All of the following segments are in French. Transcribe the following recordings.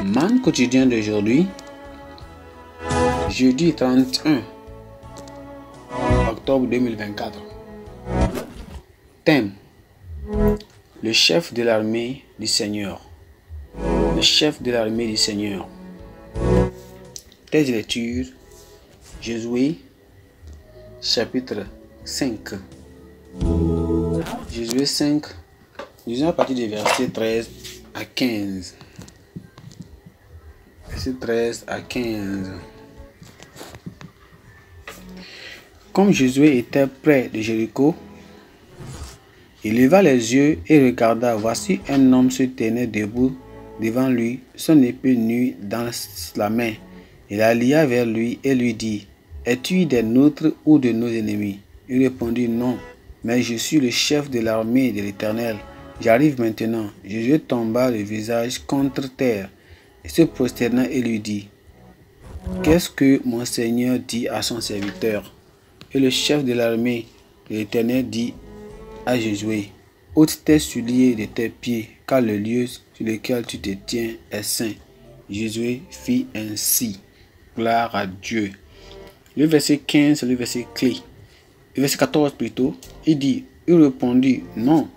Man quotidien d'aujourd'hui, jeudi 31 octobre 2024. Thème: le chef de l'armée du Seigneur. Le chef de l'armée du Seigneur. Texte de lecture: Josué chapitre 5. Josué 5, disons à partir du verset 13 à 15. Verset 13 à 15. Comme Josué était près de Jéricho, il leva les yeux et regarda. Voici un homme se tenait debout devant lui, son épée nue dans la main. Il la lia vers lui et lui dit: Es-tu des nôtres ou de nos ennemis? Il répondit: Non, mais je suis le chef de l'armée de l'Éternel. J'arrive maintenant. Josué tomba le visage contre terre et se prosterna et lui dit: Qu'est-ce que mon Seigneur dit à son serviteur? Et le chef de l'armée de l'Éternel dit à Josué: ôte tes souliers de tes pieds, car le lieu sur lequel tu te tiens est saint. Josué fit ainsi. Gloire à Dieu. Le verset 15, c'est le verset clé. Le verset 14 plutôt, il répondit: Non,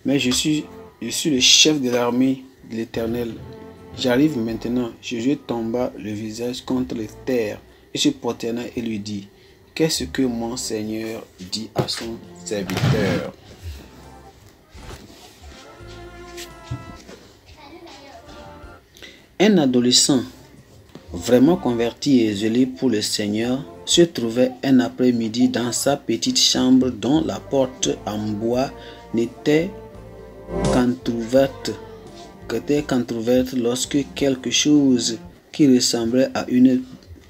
mais je suis le chef de l'armée de l'Éternel. J'arrive maintenant. Josué tomba le visage contre les terres et se prosterna et lui dit: Qu'est-ce que mon Seigneur dit à son serviteur? Un adolescent vraiment converti et zélé pour le Seigneur se trouvait un après-midi dans sa petite chambre dont la porte en bois n'était qu'entrouverte lorsque quelque chose qui ressemblait à une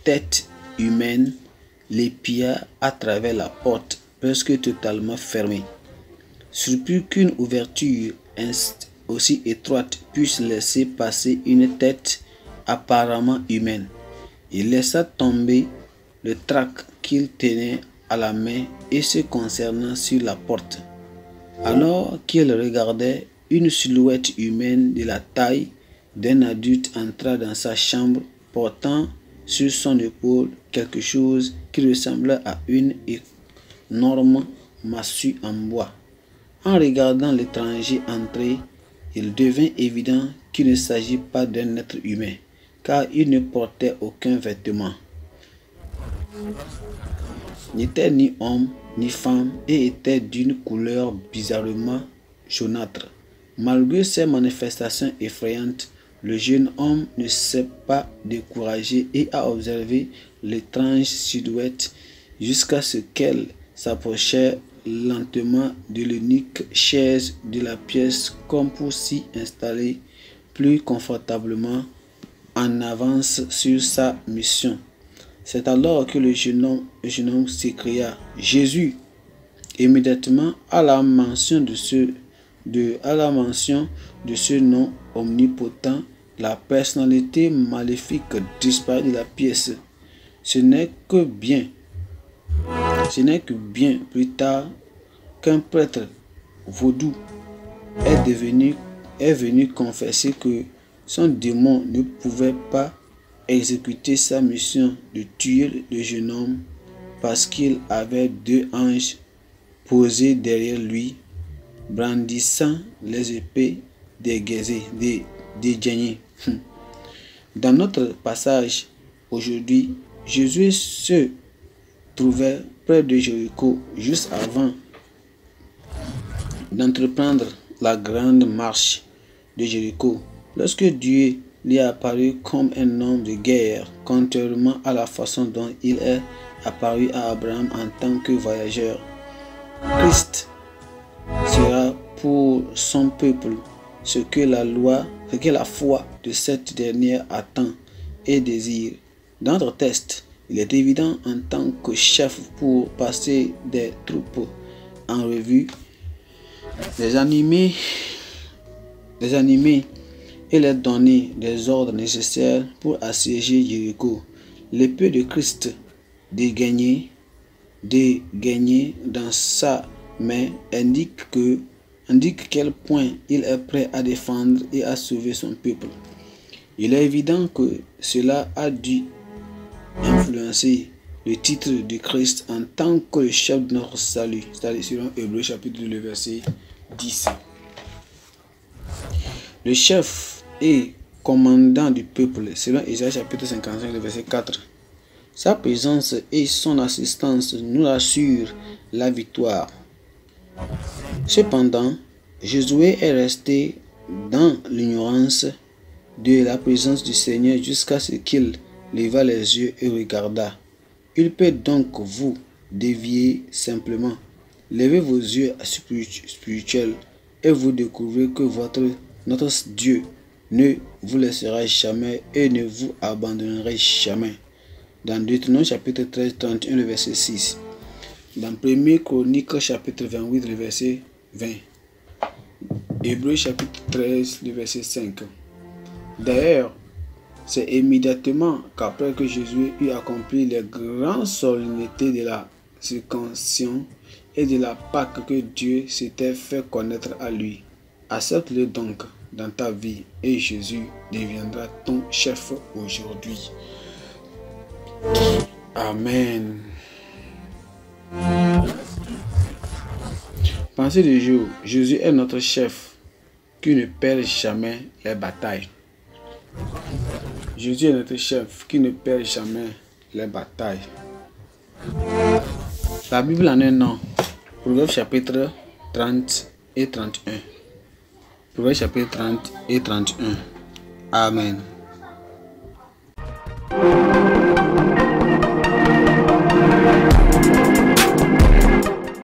tête humaine l'épia à travers la porte presque totalement fermée. Surpris qu'une ouverture aussi étroite puisse laisser passer une tête apparemment humaine, il laissa tomber le trac qu'il tenait à la main et se concentra sur la porte. Alors qu'il regardait, une silhouette humaine de la taille d'un adulte entra dans sa chambre, portant sur son épaule quelque chose qui ressemblait à une énorme massue en bois. En regardant l'étranger entrer, il devint évident qu'il ne s'agit pas d'un être humain, car il ne portait aucun vêtement. N'était ni homme ni femme et était d'une couleur bizarrement jaunâtre. Malgré ces manifestations effrayantes, le jeune homme ne s'est pas découragé et a observé l'étrange silhouette jusqu'à ce qu'elle s'approchait lentement de l'unique chaise de la pièce comme pour s'y installer plus confortablement en avance sur sa mission. C'est alors que le jeune homme s'écria: Jésus! Immédiatement à la mention de ce nom omnipotent, la personnalité maléfique disparut de la pièce. Ce n'est que bien plus tard qu'un prêtre vaudou est venu confesser que son démon ne pouvait pas exécuter sa mission de tuer le jeune homme parce qu'il avait deux anges posés derrière lui, brandissant les épées dégaînées. Dans notre passage aujourd'hui, Jésus se trouvait près de Jéricho juste avant d'entreprendre la grande marche de Jéricho, lorsque Dieu lui est apparu comme un homme de guerre, contrairement à la façon dont il est apparu à Abraham en tant que voyageur. Christ sera pour son peuple ce que la foi de cette dernière attend et désire. Dans notre texte, il est évident en tant que chef pour passer des troupes en revue, les animer et leur donner des ordres nécessaires pour assiéger Jéricho. L'épée de Christ dégainée dans sa main indique quel point il est prêt à défendre et à sauver son peuple. Il est évident que cela a dû influencer le titre de Christ en tant que le chef de notre salut, c'est-à-dire selon Hébreux chapitre 2, verset 10. Le chef et commandant du peuple, selon Isaïe chapitre 55, verset 4. Sa présence et son assistance nous assurent la victoire. Cependant, Josué est resté dans l'ignorance de la présence du Seigneur jusqu'à ce qu'il leva les yeux et regarda. Il peut donc vous dévier simplement. Levez vos yeux spirituels et vous découvrez que notre Dieu ne vous laissera jamais et ne vous abandonnera jamais. Dans Deutéronome chapitre 13, 31, le verset 6. Dans 1 Chronique chapitre 28, le verset 20. Hébreux chapitre 13, le verset 5. D'ailleurs, c'est immédiatement qu'après que Jésus eut accompli les grandes solennités de la circoncision et de la Pâque que Dieu s'était fait connaître à lui. Accepte-le donc dans ta vie et Jésus deviendra ton chef aujourd'hui. Amen. Pensez du jour, Jésus est notre chef qui ne perd jamais les batailles. Jésus est notre chef qui ne perd jamais les batailles. La Bible en est non. Proverbes chapitre 30 et 31. Proverbes chapitre 30 et 31. Amen.